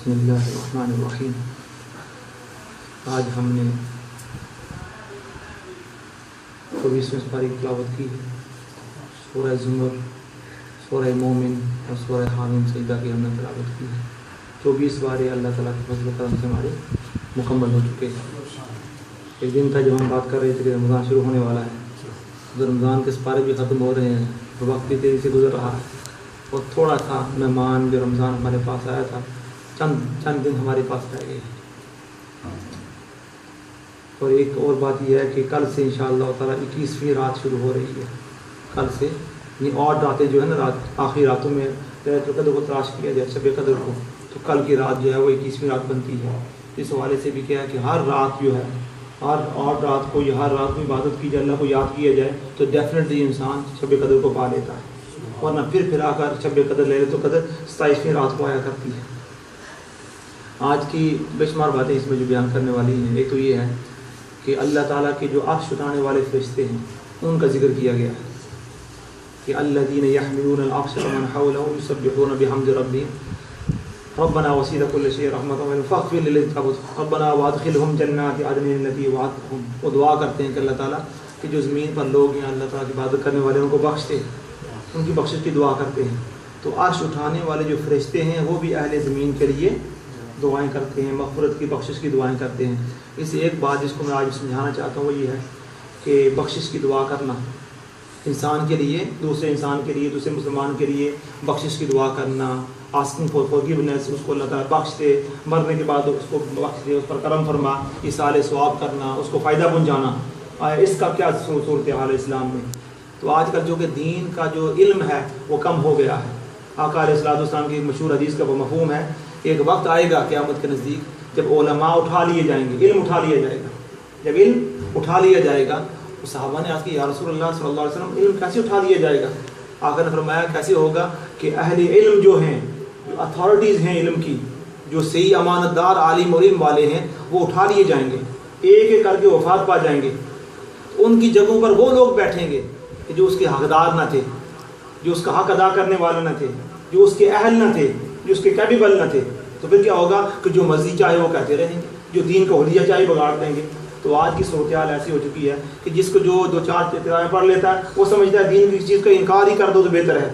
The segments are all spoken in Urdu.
بسم اللہ الرحمن الرحیم۔ آج ہم نے 24ویں سپارے کی تلاوت کی ہے۔ سورہ زمر، سورہ مومن اور سورہ حامیم سجدہ کی ہم نے تلاوت کی ہے۔ 24 بارے اللہ تعالیٰ کے فضل و کرم سے ہمارے مکمل ہو چکے ہیں۔ ایک دن تھا جب ہم بات کر رہے تھے کہ رمضان شروع ہونے والا ہے، تو رمضان کے سپارے بھی ختم ہو رہے ہیں، وقت بھی تیزی سے گزر رہا ہے، اور تھوڑا تھا مہمان جو رمضان ہمارے پاس آیا تھا، چند دن ہمارے پاس رہ گئے ہیں۔ اور ایک اور بات یہ ہے کہ کل سے انشاءاللہ تعالیٰ 21ویں رات شروع ہو رہی ہے۔ کل سے یہ اور راتیں جو ہے نا، رات آخری راتوں میں لیلۃ القدر کو تلاش کیا جائے، شب قدر کو، تو کل کی رات جو ہے وہ 21ویں رات بنتی ہے۔ اس حوالے سے بھی کیا ہے کہ ہر رات جو ہے، ہر رات کو ہر رات میں عبادت کی جائے، اللہ کو یاد کیا جائے، تو ڈیفینیٹلی انسان شب قدر کو پا لیتا ہے، ورنہ پھر آ کر شب قدر لیلۃ القدر 27ویں رات کو آیا کرتی ہے۔ آج کی بے شمار باتیں اس میں جو بیان کرنے والی ہیں، ایک تو یہ ہے کہ اللہ تعالیٰ کے جو عرش اٹھانے والے فرشتے ہیں ان کا ذکر کیا گیا ہے کہ الذین یحملون العرش ومن حولہ یسبحون بحمد ربهم ربنا وسعت كل شيء رحمة فاغفر للذين تابوا ربنا وادخلهم جنات عدن التي وعدتهم۔ وہ دعا کرتے ہیں کہ اللہ تعالیٰ کہ جو زمین پر لوگ ہیں اللہ تعالیٰ کی عبادت کرنے والے ان کو بخش دے، ان کی بخشش کی دعا کرتے ہیں۔ تو عرش اٹھانے والے جو فرشتے ہیں وہ بھی اہل زمین کے لیے دعائیں کرتے ہیں، مغفرت کی بخشش کی دعائیں کرتے ہیں۔ اس سے ایک بات جس کو میں آج سمجھانا چاہتا ہوں وہ یہ ہے کہ بخشش کی دعا کرنا، انسان کے لیے، دوسرے انسان کے لیے، دوسرے مسلمان کے لیے بخشش کی دعا کرنا، آسکنگ فار فورگیونیس، اس کو اللہ تعالیٰ بخش دے، مرنے کے بعد اس کو بخش دے، اس پر کرم فرما، ایصال ثواب کرنا، اس کو فائدہ پہنچانا، اس کا کیا صورتحال ہے اسلام میں؟ تو آج کل جو کہ دین کا جو علم ہے وہ کم ہو گیا ہے۔ آقا علیہ السلام کی ایک مشہور حدیث کا وہ مفہوم ہے، ایک وقت آئے گا قیامت کے نزدیک جب علماء اٹھا لیے جائیں گے، علم اٹھا لیا جائے گا۔ جب علم اٹھا لیا جائے گا تو صحابہ نے آج کہ یا رسول اللہ صلی اللہ علیہ وسلم علم کیسے اٹھا لیا جائے گا؟ آقا نے فرمایا کیسے ہوگا کہ اہل علم جو ہیں، جو اتھارٹیز ہیں علم کی، جو صحیح امانت دار عالم اور علم والے ہیں، وہ اٹھا لیے جائیں گے، ایک ایک کر کے وفات پا جائیں گے۔ ان کی جگہوں پر وہ لوگ بیٹھیں گے کہ جو اس کے حقدار نہ تھے، جو اس کا حق ادا کرنے والے نہ تھے، جو اس کے اہل نہ تھے، جو اس کے کیپیبل نہ تھے۔ تو پھر کیا ہوگا کہ جو مرضی چاہے وہ کہتے رہیں گے، جو دین کا حلیہ چاہے بگاڑ دیں گے۔ تو آج کی صورتحال ایسی ہو چکی ہے کہ جس کو جو دو چار کتابیں پڑھ لیتا ہے وہ سمجھتا ہے دین کی چیز کا انکار ہی کر دو تو بہتر ہے،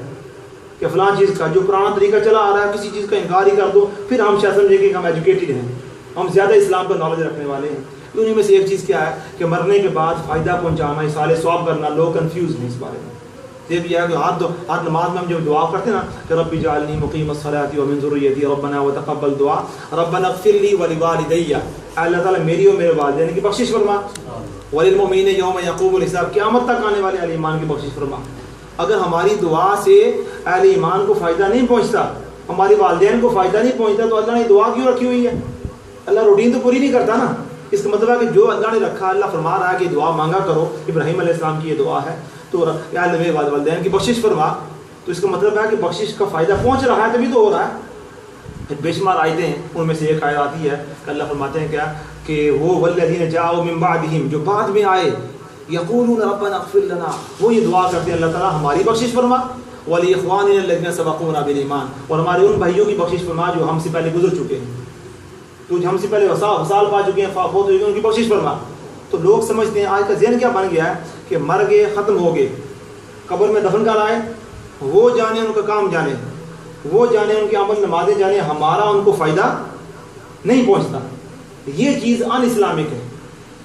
کہ فلاں چیز کا جو پرانا طریقہ چلا آ رہا ہے کسی چیز کا انکار ہی کر دو، پھر ہم شاید سمجھیں گے کہ ہم ایجوکیٹڈ ہیں، ہم زیادہ اسلام کا نالج رکھنے والے ہیں۔ انہیں میں سے ایک چیز کیا ہے کہ مرنے کے بعد فائدہ پہنچانا، ایصال ثواب کرنا۔ لوگ کنفیوز ہیں اس بارے میں۔ یہ بھی ہے کہ ہر نماز میں ہم جب دعا کرتے ہیں نا کہ رب اجعلنی مقیم الصلاۃ ومن ذریتی ربنا وتقبل دعا ربنا اغفر لی ولوالدی، اللہ تعالیٰ میری اور میرے والدین کی بخشش فرما، وللمؤمنین یوم یقوم الحساب، قیامت تک آنے والے اہل ایمان کی بخشش فرما۔ اگر ہماری دعا سے اہل ایمان کو فائدہ نہیں پہنچتا، ہمارے والدین کو فائدہ نہیں پہنچتا، تو اللہ نے دعا کیوں رکھی ہوئی ہے؟ اللہ روٹین تو پوری نہیں کرتا نا۔ اس کا مطلب ہے کہ جو اللہ نے رکھا، اللہ فرما رہا ہے کہ دعا مانگا کرو، ابراہیم علیہ السلام کی یہ دعا ہے، تو یا اللہ میرے والدین کی بخشش فرما، تو اس کا مطلب ہے کہ بخشش کا فائدہ پہنچ رہا ہے، تبھی تو ہو رہا ہے۔ بے شمار آیتیں ہیں، ان میں سے ایک آیت آتی ہے کہ اللہ فرماتے ہیں کیا کہ وہ والذین جاءوا من بعدہم، جو بعد میں آئے، یقولون ربنا اغفر لنا، وہ یہ دعا کرتے ہیں اللہ تعالیٰ ہماری بخشش فرما، ولاخواننا الذین سبقونا بالایمان، اور ہمارے ان بھائیوں کی بخشش فرما جو ہم سے پہلے گزر چکے ہیں، تو ہم سے پہلے وصال پا چکے ہیں، فوت ہو چکے ہیں، ان کی بخشش فرما۔ تو لوگ سمجھتے ہیں، آج کا ذہن کیا بن گیا ہے کہ مر گئے، ختم ہو گئے، قبر میں دفن کر آئے، وہ جانے ان کا کام جانے، وہ جانے ان کے عمل نمازیں جانے، ہمارا ان کو فائدہ نہیں پہنچتا۔ یہ چیز ان اسلامک ہے۔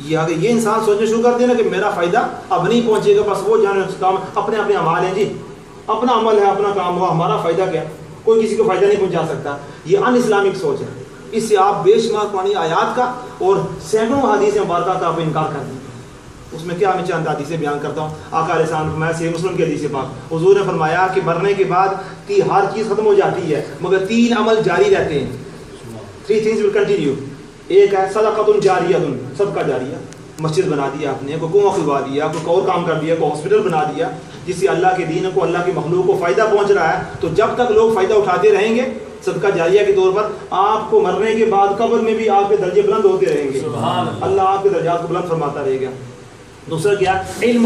یہ اگر یہ انسان سوچنا شروع کر دینا کہ میرا فائدہ اب نہیں پہنچے گا، بس وہ جانے کام، اپنے اپنے اعمال ہیں، جی اپنا عمل ہے، اپنا کام ہوا، ہمارا فائدہ کیا، کوئی کسی کو فائدہ نہیں پہنچا سکتا، یہ ان اسلامک سوچ ہے۔ اس سے آپ بے شمار قرآنی آیات کا اور سینکڑوں حدیث مبارکہ کا آپ انکار کر دیں گے۔ اس میں کیا میں چند حدیثیں بیان کرتا ہوں۔ آقا علیہ السلام فرمایا، صحیح مسلم کی حدیث پاک، حضور نے فرمایا کہ مرنے کے بعد ہر چیز ختم ہو جاتی ہے مگر 3 عمل جاری رہتے ہیں۔ 3 things will continue۔ ایک ہے صدقۃ جاریہ، صدقہ جاریہ، مسجد بنا دیا آپ نے، کوئی کنواں کھلوا دیا، کوئی اور کام کر دیا، کوئی ہاسپٹل بنا دیا، جس سے اللہ کے دین کو، اللہ کی مخلوق کو فائدہ پہنچ رہا ہے، تو جب تک لوگ فائدہ اٹھاتے رہیں گے صدقہ جاریہ کے طور پر، آپ کو مرنے کے بعد قبر میں بھی آپ کے درجے بلند ہوتے رہیں گے، اللہ آپ کے درجات کو بلند فرماتا رہے گا۔ دوسرا کیا؟ علم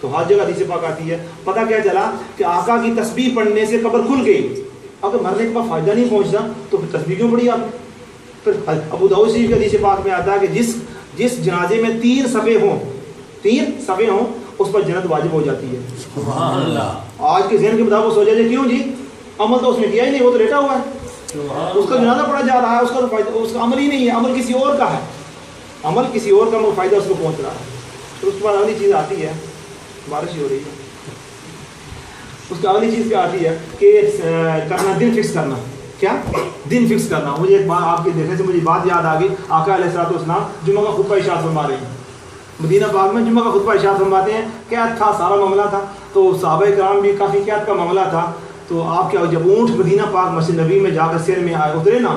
تو ہر جگہ حدیث پاک آتی ہے۔ پتہ کیا چلا کہ آقا کی تسبیح پڑھنے سے قبر کھل گئی، اگر مرنے کے بعد فائدہ نہیں پہنچتا تو پھر تسبیح کیوں پڑھی آپ نے؟ پھر ابو داؤد شریف کی حدیث پاک میں آتا ہے کہ جس جنازے میں 3 صفحے ہوں اس پر جنت واجب ہو جاتی ہے۔ سبحان اللہ۔ آج کے ذہن کے مطابق سوچا جائے کیوں جی، عمل تو اس نے کیا ہی نہیں، وہ تو لیٹا ہوا ہے، اس کا جنازہ پڑھا جا رہا ہے، اس کا تو فائدہ، اس کا عمل ہی نہیں ہے، عمل کسی اور کا ہے، عمل کسی اور کا فائدہ اس کو پہنچ رہا ہے۔ پھر اس کے بعد اگلی چیز آتی ہے، بارش ہی ہو رہی ہے، اس کی اگلی چیز کیا آتی ہے کہ کرنا، دن فکس کرنا۔ کیا؟ دن فکس کرنا۔ مجھے ایک بات آپ کے دیکھنے سے مجھے بات یاد آ گئی، آقا علیہ الصلوۃ والسلام جمعہ کا خطبہ ارشاد فرما رہے ہیں، مدینہ پاک میں جمعہ کا خطبہ ارشاد فرماتے ہیں، قحط تھا، سارا معاملہ تھا، تو صحابہ کرام بھی کافی قحط کا معاملہ تھا، تو آپ کیا جب اونٹ مدینہ پاک مسجد نبی میں جا کر سیر میں آئے اترے نا،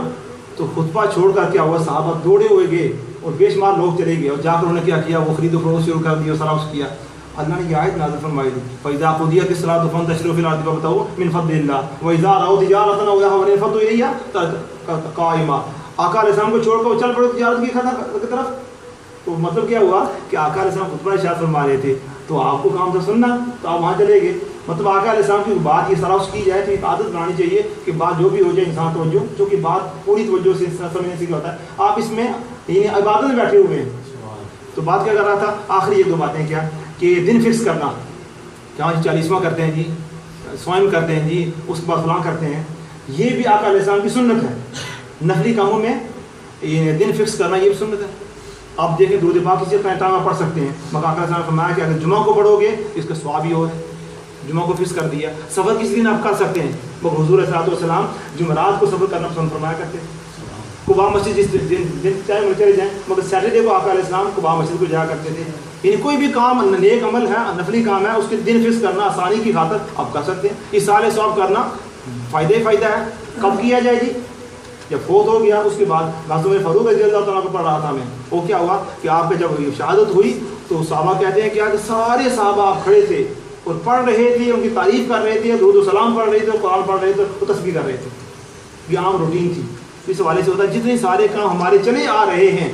تو خطبہ چھوڑ کر کیا ہوا، صحابہ دوڑے ہوئے گئے اور بے شمار لوگ چلے گئے، اور جا کر انہوں نے کیا کیا، وہ خرید و فروخت شروع کر دی اور سارا کچھ کیا۔ اللہ نے یہ آیت نازل فرمائی تھی، فَإِذَا قُضِيَتِ الصَّلَاةُ فَانتَشِرُوا فِي الْأَرْضِ وَابْتَغُوا مِنْ فَضْلِ اللَّهِ وَإِذَا رَأَوْا تِجَارَةً أَوْ لَهْوًا انفَضُّوا إِلَيْهَا قَائِمًا۔ آقا علیہ السلام کو چھوڑ کر چل پڑے تجارت کی طرف، تو مطلب کیا ہوا کہ آقا علیہ السلام خطبہ ارشاد فرما رہے تھے، تو آپ کو کام تھا سننا، تو آپ وہاں چلے گئے۔ مطلب آقا علیہ السلام کی بات یہ سراؤس کی جائے تو ایک عادت بنانی چاہیے کہ بات جو بھی ہو جائے انسان توجہ، جو کہ بات پوری توجہ سے سمجھنے سے کیا ہوتا ہے، آپ اس میں عبادت میں بیٹھے ہوئے ہیں۔ تو بات کیا کر رہا تھا، آخری ایک دو باتیں کیا کہ دن فکس کرنا، کیا 40واں کرتے ہیں جی، سوائم کرتے ہیں جی، اس کے بعد فلاں کرتے ہیں، یہ بھی آقا علیہ السلام کی سنت ہے۔ نفلی کاموں میں یہ دن فکس کرنا یہ بھی سنت ہے۔ آپ دیکھیں درود پاک کسی ٹائم آپ پڑھ سکتے ہیں، مگر آقا علیہ السلام نے فرمایا کہ اگر جمعہ کو پڑھو گے اس کا ثواب ہی اور جمعہ کو فکس کر دیا۔ سفر کسی دن آپ کر سکتے ہیں، مگر حضور علیہ السلام جمعرات کو سفر کرنا پسند فرمایا کرتے ہیں۔ قباء مسجد جس دن چاہے وہ چلے جائیں، مگر سیٹرڈے کو آقا علیہ السلام قباء مسجد کو جایا کرتے تھے۔ یعنی کوئی بھی کام نیک عمل ہے، نفلی کام ہے، اس کے دن فکس کرنا آسانی کی خاطر آپ کر سکتے ہیں۔ ایصال ثواب کرنا فائدہ ہی فائدہ ہے۔ کب کیا جائے جی؟ جب فوت ہو گیا، اس کے بعد غزوہ فاروق رضی اللہ تعالیٰ کو پڑھ رہا تھا میں، وہ کیا ہوا کہ آپ کے جب شہادت ہوئی تو صحابہ کہتے ہیں کیا کہ سارے صحابہ آپ کھڑے تھے اور پڑھ رہے تھے، ان کی تعریف کر رہے تھے، درود و سلام پڑھ رہے تھے، قرآن پڑھ رہے تھے، وہ تسبیح کر رہے تھے۔ یہ عام روٹین تھی۔ اس حوالے سے ہوتا ہے جتنے سارے کام ہمارے چلے آ رہے ہیں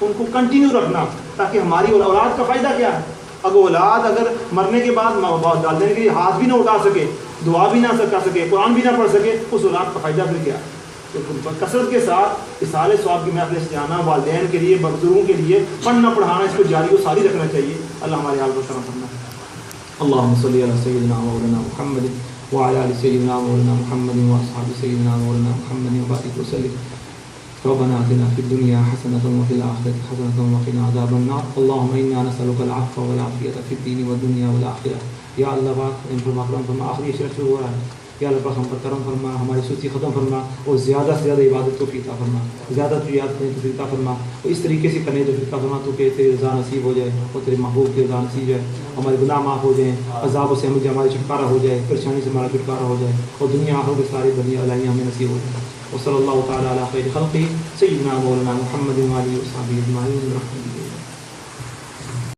ان کو کنٹینیو رکھنا، تاکہ ہماری اولاد کا فائدہ کیا ہے، اگر اولاد اگر مرنے کے بعد والدین کے لیے ہاتھ بھی نہ اٹھا سکے، دعا بھی نہ کر سکے، قرآن بھی نہ پڑھ سکے، اس اولاد کا فائدہ پھر کیا ہے؟ تو کثرت کے ساتھ اصال ثواب کی محفل سے جانا، والدین کے لیے، بزرگوں کے لیے پڑھنا پڑھانا، اس کو جاری و ساری رکھنا چاہیے۔ اللہ ہمارے حال کو کرم فرمائے۔ اللهم صل على سيدنا مولانا محمد وعلى ال سيدنا مولانا محمد واصحاب سيدنا مولانا محمد وبارك وسلم۔ ربنا آتنا في الدنيا حسنة وفي الآخرة حسنة وقنا عذاب النار۔ اللهم إنا نسألك العفو والعافية في الدين والدنيا والآخرة۔ یا اللہ پاک ان پر کرم فرما، آخری اشرف شروع ہو رہا ہے، یا اللہ پاک ہم پر کرم فرما، ہماری سستی ختم فرما اور زیادہ سے زیادہ عبادت کو عطا فرما، زیادہ تو یاد کریں تو عطا فرما، اور اس طریقے سے کرنے تو عطا فرما تو کہ تیری رضا نصیب ہو جائے اور تیرے محبوب کی رضا نصیب جائے، ہمارے گناہ معاف ہو جائیں، عذابوں سے ہمارا چھٹکارا ہو جائے، پریشانی سے ہمارا چھٹکارا ہو جائے، اور دنیا آخرت کے ساری بنی علائیاں ہمیں نصیب ہو جائے۔ وصلی اللہ تعالیٰ علی خیر خلقہ سیدنا مولانا محمد وآلہ وصحبہ اجمعین۔